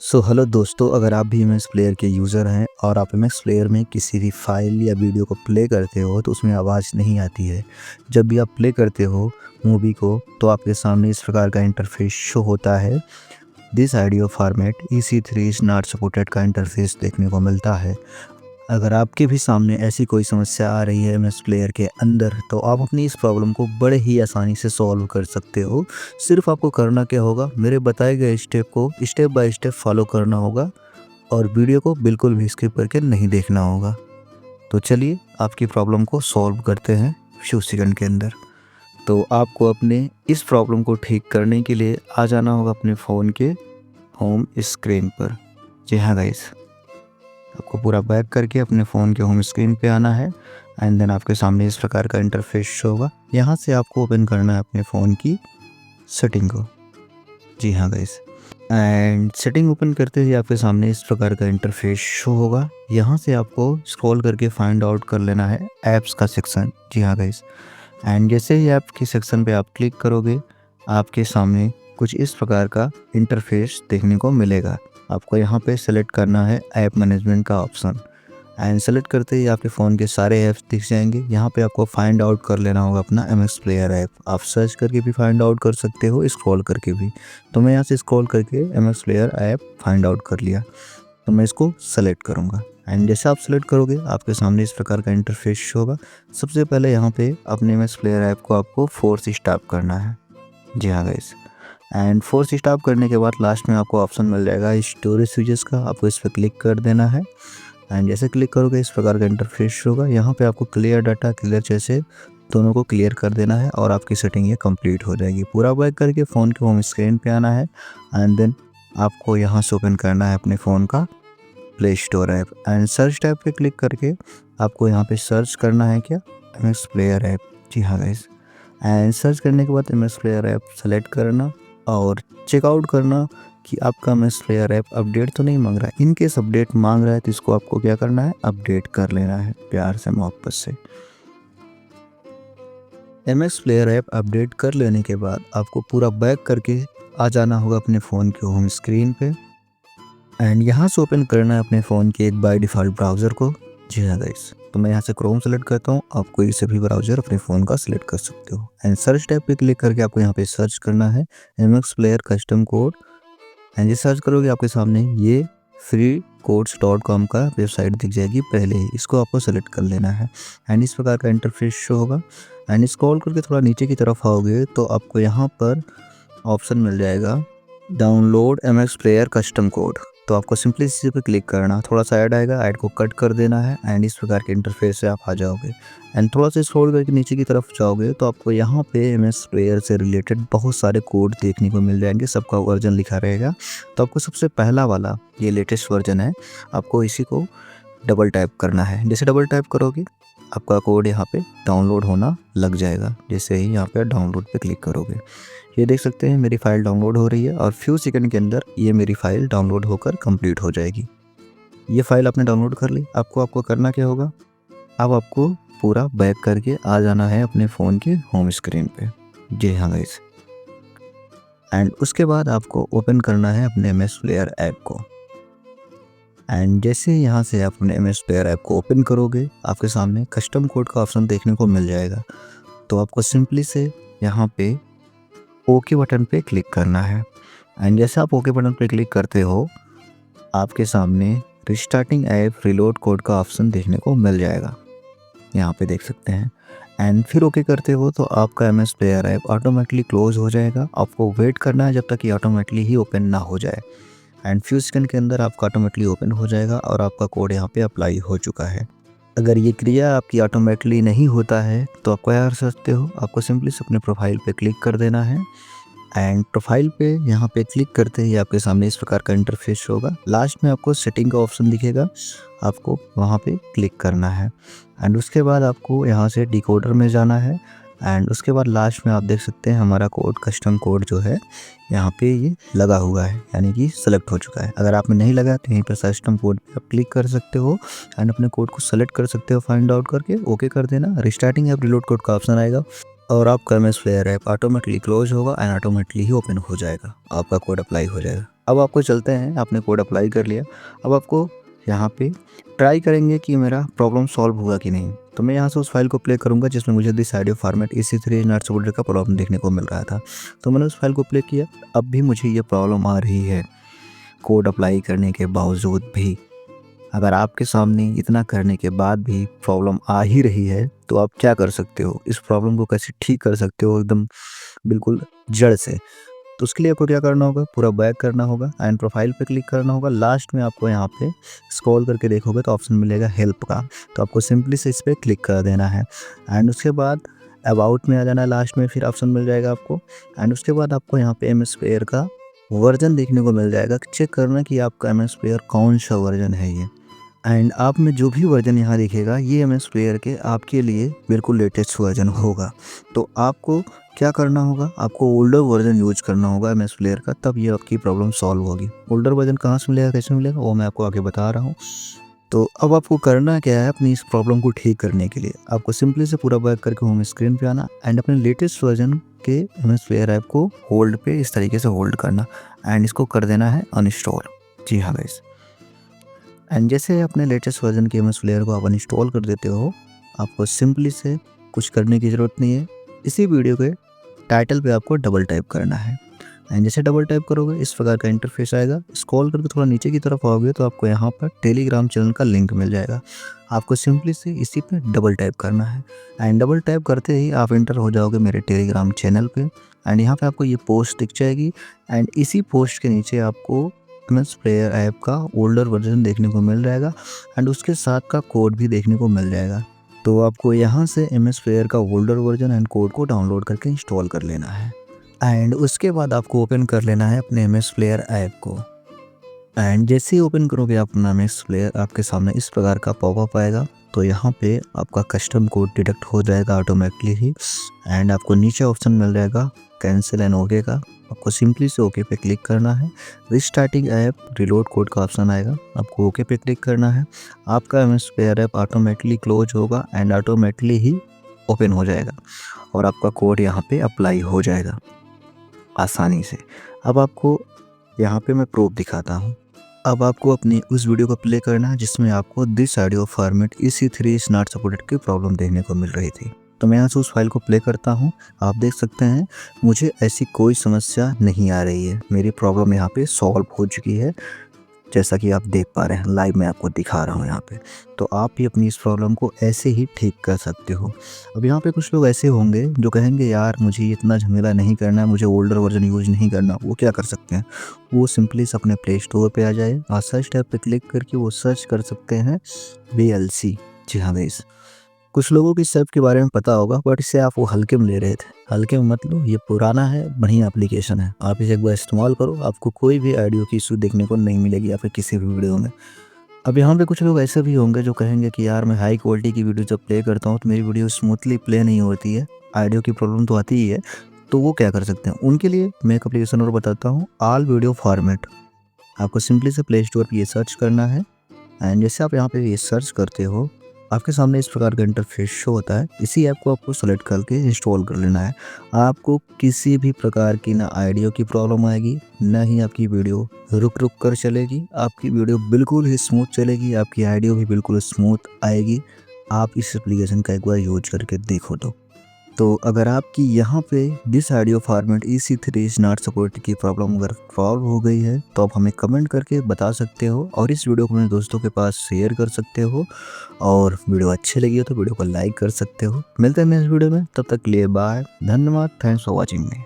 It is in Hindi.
हेलो दोस्तों, अगर आप भी एमएक्स प्लेयर के यूज़र हैं और आप एमएक्स प्लेयर में किसी भी फाइल या वीडियो को प्ले करते हो तो उसमें आवाज़ नहीं आती है। जब भी आप प्ले करते हो मूवी को तो आपके सामने इस प्रकार का इंटरफेस शो होता है। This audio format EC3 is not supported का इंटरफेस देखने को मिलता है। अगर आपके भी सामने ऐसी कोई समस्या आ रही है एमएक्स प्लेयर के अंदर, तो आप अपनी इस प्रॉब्लम को बड़े ही आसानी से सॉल्व कर सकते हो। सिर्फ आपको करना क्या होगा, मेरे बताए गए स्टेप को स्टेप बाय स्टेप फॉलो करना होगा और वीडियो को बिल्कुल भी स्किप करके नहीं देखना होगा। तो चलिए आपकी प्रॉब्लम को सॉल्व करते हैं फ्यू सेकंड के अंदर। तो आपको अपने इस प्रॉब्लम को ठीक करने के लिए आ जाना होगा अपने फ़ोन के होम स्क्रीन पर। जी हाँ गाइस, आपको पूरा बैक करके अपने फ़ोन के होम स्क्रीन पे आना है एंड देन आपके सामने इस प्रकार का इंटरफेस शो होगा। यहाँ से आपको ओपन करना है अपने फ़ोन की सेटिंग को। जी हाँ गाइस, एंड सेटिंग ओपन करते ही आपके सामने इस प्रकार का इंटरफेस शो होगा। यहाँ से आपको स्क्रॉल करके फाइंड आउट कर लेना है ऐप्स का सेक्शन। जी हाँ गाइस, एंड जैसे ही ऐप के सेक्शन पे आप क्लिक करोगे आपके सामने कुछ इस प्रकार का इंटरफेस देखने को मिलेगा। आपको यहाँ पे सेलेक्ट करना है ऐप मैनेजमेंट का ऑप्शन एंड सेलेक्ट करते ही आपके फ़ोन के सारे ऐप्स दिख जाएंगे। यहाँ पे आपको फाइंड आउट कर लेना होगा अपना एमएक्स प्लेयर ऐप। आप सर्च करके भी फाइंड आउट कर सकते हो, स्क्रॉल करके भी। तो मैं यहाँ से स्क्रॉल करके MX player app find out कर लिया। तो मैं इसको सेलेक्ट करूँगा एंड जैसे आप सेलेक्ट करोगे आपके सामने इस प्रकार का इंटरफेस शो होगा। सबसे पहले यहाँ पे अपने एमएक्स प्लेयर ऐप को आपको फोर्स स्टॉप करना है। जी हाँ गाइस, एंड फोर्स स्टॉप करने के बाद लास्ट में आपको ऑप्शन मिल जाएगा स्टोरेज स्विचेस का। आपको इस पर क्लिक कर देना है एंड जैसे क्लिक करोगे इस प्रकार का इंटरफेस शो होगा। यहाँ पे आपको क्लियर डाटा, क्लियर जैसे दोनों को क्लियर कर देना है और आपकी सेटिंग ये कंप्लीट हो जाएगी। पूरा बैक करके फ़ोन के होम स्क्रीन पे आना है एंड देन आपको यहाँ से ओपन करना है अपने फ़ोन का play store app and search tab पे क्लिक करके आपको यहाँ पे सर्च करना है क्या, एमएक्स प्लेयर ऐप। जी हाँ गाइस, एंड सर्च करने के बाद एमएक्स प्लेयर ऐप सेलेक्ट करना और चेकआउट करना कि आपका एमएक्स प्लेयर ऐप अपडेट तो नहीं मांग रहा है। इनकेस अपडेट मांग रहा है तो इसको आपको क्या करना है, अपडेट कर लेना है प्यार से, मोहब्बत से। एमएक्स प्लेयर ऐप अपडेट कर लेने के बाद आपको पूरा बैक करके आ जाना होगा अपने फ़ोन के होम स्क्रीन पे एंड यहाँ से ओपन करना है अपने फ़ोन के एक बाय डिफ़ॉल्ट ब्राउज़र को। जी हाँ गाइस, तो मैं यहाँ से क्रोम सेलेक्ट करता हूँ। आप कोई से भी ब्राउज़र अपने फ़ोन का सिलेक्ट कर सकते हो एंड सर्च टैब पे क्लिक करके आपको यहाँ पे सर्च करना है MX player custom code and ये सर्च करोगे आपके सामने ये freecodes.com का वेबसाइट दिख जाएगी पहले ही। इसको आपको सेलेक्ट कर लेना है एंड इस प्रकार का इंटरफेस शो होगा एंड स्क्रॉल करके थोड़ा नीचे की तरफ आओगे तो आपको यहाँ पर ऑप्शन मिल जाएगा download MX player custom code. तो आपको सिंपली इसी पे क्लिक करना, थोड़ा सा ऐड आएगा, ऐड को कट कर देना है एंड इस प्रकार के इंटरफेस से आप आ जाओगे एंड थोड़ा सा स्क्रॉल करके नीचे की तरफ जाओगे तो आपको यहाँ पे एमएक्स प्लेयर से रिलेटेड बहुत सारे कोड देखने को मिल जाएंगे। सबका वर्जन लिखा रहेगा। तो आपको सबसे पहला वाला ये लेटेस्ट वर्जन है, आपको इसी को डबल टाइप करना है। जैसे डबल टाइप करोगे आपका कोड यहाँ पे डाउनलोड होना लग जाएगा। जैसे ही यहाँ पे डाउनलोड पे क्लिक करोगे ये देख सकते हैं मेरी फ़ाइल डाउनलोड हो रही है और फ्यू सेकंड के अंदर ये मेरी फ़ाइल डाउनलोड होकर कंप्लीट हो जाएगी। ये फ़ाइल आपने डाउनलोड कर ली। आपको करना क्या होगा, अब आपको पूरा बैक करके आ जाना है अपने फ़ोन के होम स्क्रीन पे। जी हाँ गाइस, एंड उसके बाद आपको ओपन करना है अपने एमएक्स प्लेयर ऐप को एंड जैसे यहाँ से आप अपने एमएक्स प्लेयर ऐप को ओपन करोगे आपके सामने कस्टम कोड का ऑप्शन देखने को मिल जाएगा। तो आपको सिंपली से यहाँ पे ओके बटन पे क्लिक करना है एंड जैसे आप ओके बटन पे क्लिक करते हो आपके सामने रिस्टार्टिंग ऐप रिलोड कोड का ऑप्शन देखने को मिल जाएगा। यहाँ पे देख सकते हैं एंड फिर ओके करते हो तो आपका MX player app automatically close हो जाएगा। आपको वेट करना है जब तक कि ऑटोमेटिकली ही ओपन ना हो जाए एंड फ्यू सेकंड के अंदर आपका ऑटोमेटिकली ओपन हो जाएगा और आपका कोड यहाँ पे अप्लाई हो चुका है। अगर ये क्रिया आपकी ऑटोमेटिकली नहीं होता है तो आप क्या कर सकते हो, आपको सिंपली से अपने प्रोफाइल पे क्लिक कर देना है एंड प्रोफाइल पे यहाँ पे क्लिक करते ही आपके सामने इस प्रकार का इंटरफेस होगा। लास्ट में आपको सेटिंग का ऑप्शन दिखेगा, आपको वहाँ पे क्लिक करना है एंड उसके बाद आपको यहाँ से डिकोडर में जाना है एंड उसके बाद लास्ट में आप देख सकते हैं हमारा कोड कस्टम कोड जो है यहाँ पे ये लगा हुआ है, यानी कि सेलेक्ट हो चुका है। अगर आप में नहीं लगा तो यहीं पर कस्टम कोड पे आप क्लिक कर सकते हो एंड अपने कोड को सेलेक्ट कर सकते हो फाइंड आउट करके ओके कर देना। रिस्टार्टिंग ऐप रिलोड कोड का ऑप्शन आएगा, और आपका M S player app automatically close होगा एंड ऑटोमेटिकली ही ओपन हो जाएगा, आपका कोड अप्लाई हो जाएगा। अब आपको चलते हैं, आपने कोड अप्लाई कर लिया, अब आपको यहाँ पे ट्राई करेंगे कि मेरा प्रॉब्लम सॉल्व हुआ कि नहीं। तो मैं यहाँ से उस फाइल को प्ले करूँगा जिसमें मुझे this audio format EC3 is not supported का प्रॉब्लम देखने को मिल रहा था। तो मैंने उस फाइल को प्ले किया, अब भी मुझे ये प्रॉब्लम आ रही है कोड अप्लाई करने के बावजूद भी। अगर आपके सामने इतना करने के बाद भी प्रॉब्लम आ ही रही है तो आप क्या कर सकते हो, इस प्रॉब्लम को कैसे ठीक कर सकते हो एकदम बिल्कुल जड़ से। तो उसके लिए आपको क्या करना होगा, पूरा बैक करना होगा एंड प्रोफाइल पे क्लिक करना होगा। लास्ट में आपको यहाँ पे स्क्रॉल करके देखोगे तो ऑप्शन मिलेगा हेल्प का, तो आपको सिंपली से इस पर क्लिक कर देना है एंड उसके बाद अबाउट में आ जाना है। लास्ट में फिर ऑप्शन मिल जाएगा आपको एंड उसके बाद आपको यहाँ पे MS प्लेयर का वर्जन देखने को मिल जाएगा। चेक करना कि आपका MS प्लेयर कौन सा वर्जन है ये, एंड आप में जो भी वर्जन यहाँ दिखेगा ये MS प्लेयर के आपके लिए बिल्कुल लेटेस्ट वर्जन होगा। तो आपको क्या करना होगा, आपको ओल्डर वर्जन यूज करना होगा MS प्लेयर का, तब ये आपकी प्रॉब्लम सॉल्व होगी। ओल्डर वर्जन कहाँ से मिलेगा, कैसे मिलेगा, वो मैं आपको आगे बता रहा हूँ। तो अब आपको करना क्या है, अपनी इस प्रॉब्लम को ठीक करने के लिए आपको सिंपली से पूरा बैक करके होम स्क्रीन पे आना एंड अपने लेटेस्ट वर्जन के MS प्लेयर ऐप को होल्ड पे इस तरीके से होल्ड करना एंड इसको कर देना है अनइंस्टॉल। जी हाँ गाइस, एंड जैसे अपने लेटेस्ट वर्जन के MS प्लेयर को आप अनइंस्टॉल कर देते हो, आपको सिंपली से कुछ करने की ज़रूरत नहीं है। इसी वीडियो के टाइटल पे आपको डबल टाइप करना है एंड जैसे डबल टाइप करोगे इस प्रकार का इंटरफेस आएगा। स्क्रॉल करके थोड़ा नीचे की तरफ आओगे तो आपको यहाँ पर टेलीग्राम चैनल का लिंक मिल जाएगा। आपको सिंपली से इसी पे डबल टाइप करना है एंड डबल टाइप करते ही आप एंटर हो जाओगे मेरे टेलीग्राम चैनल पे एंड यहाँ पे आपको ये पोस्ट दिख जाएगी एंड इसी पोस्ट के नीचे आपको MS प्लेयर ऐप का ओल्डर वर्जन देखने को मिल जाएगा एंड उसके साथ का कोड भी देखने को मिल जाएगा। तो आपको यहाँ से MS प्लेयर का ओल्डर वर्जन एंड कोड को डाउनलोड करके इंस्टॉल कर लेना है एंड उसके बाद आपको ओपन कर लेना है अपने MS प्लेयर ऐप को एंड जैसे ही ओपन करोगे आप अपना MS प्लेयर, आपके सामने इस प्रकार का पॉपअप आएगा। तो यहाँ पे आपका कस्टम कोड डिटेक्ट हो जाएगा ऑटोमेटिकली ही एंड आपको नीचे ऑप्शन मिल जाएगा कैंसिल एंड ओके का, आपको सिंपली से ओके पे क्लिक करना है। रिस्टार्टिंग ऐप रिलोड कोड का ऑप्शन आएगा, आपको ओके पे क्लिक करना है। आपका MS player app automatically close होगा एंड ऑटोमेटिकली ही ओपन हो जाएगा और आपका कोड यहाँ पे अप्लाई हो जाएगा आसानी से। अब आपको यहाँ पे मैं प्रूफ दिखाता हूँ। अब आपको अपनी उस वीडियो को प्ले करना है जिसमें आपको this audio format EC3 is not supported की प्रॉब्लम देखने को मिल रही थी। तो मैं यहाँ से उस फाइल को प्ले करता हूँ। आप देख सकते हैं मुझे ऐसी कोई समस्या नहीं आ रही है, मेरी प्रॉब्लम यहाँ पे सॉल्व हो चुकी है, जैसा कि आप देख पा रहे हैं लाइव मैं आपको दिखा रहा हूँ यहाँ पे। तो आप भी अपनी इस प्रॉब्लम को ऐसे ही ठीक कर सकते हो। अब यहाँ पे कुछ लोग ऐसे होंगे जो कहेंगे यार मुझे इतना झमेला नहीं करना है, मुझे ओल्डर वर्जन यूज नहीं करना। वो क्या कर सकते हैं, वो सिंपली से अपने प्ले स्टोर पे आ जाए और सर्च टैब पे क्लिक करके वो सर्च कर सकते हैं VLC। जी हाँ गाइस, कुछ लोगों की सब के बारे में पता होगा बट इसे आप वो हल्के में ले रहे थे। हल्के में मत लो, ये पुराना है, बढ़िया एप्लीकेशन है, आप इसे एक बार इस्तेमाल करो, आपको कोई भी ऑडियो की इशू देखने को नहीं मिलेगी या फिर किसी भी वीडियो में। अब यहाँ पे कुछ लोग ऐसे भी होंगे जो कहेंगे कि यार मैं हाई क्वालिटी की वीडियो जब प्ले करता हूँ तो मेरी वीडियो स्मूथली प्ले नहीं होती है, ऑडियो की प्रॉब्लम तो आती ही है। तो वो क्या कर सकते हैं, उनके लिए मैं एक एप्लीकेशन और बताता हूँ, ऑल वीडियो फॉर्मेट। आपको सिंपली से प्ले स्टोर पर ये सर्च करना है एंड जैसे आप यहाँ पे ये सर्च करते हो आपके सामने इस प्रकार का इंटरफेस शो होता है। इसी ऐप को आपको सेलेक्ट करके इंस्टॉल कर लेना है। आपको किसी भी प्रकार की ना ऑडियो की प्रॉब्लम आएगी, ना ही आपकी वीडियो रुक रुक कर चलेगी। आपकी वीडियो बिल्कुल ही स्मूथ चलेगी, आपकी ऑडियो भी बिल्कुल स्मूथ आएगी। आप इस एप्लीकेशन का एक बार यूज करके देखो। तो अगर आपकी यहाँ पे this audio format EC3 is not supported की प्रॉब्लम अगर सॉल्व हो गई है तो आप हमें कमेंट करके बता सकते हो और इस वीडियो को अपने दोस्तों के पास शेयर कर सकते हो और वीडियो अच्छी लगी हो तो वीडियो को लाइक कर सकते हो। मिलते हैं नेक्स्ट वीडियो में, तब तक के लिए बाय, धन्यवाद, थैंक्स फॉर वॉचिंग मी।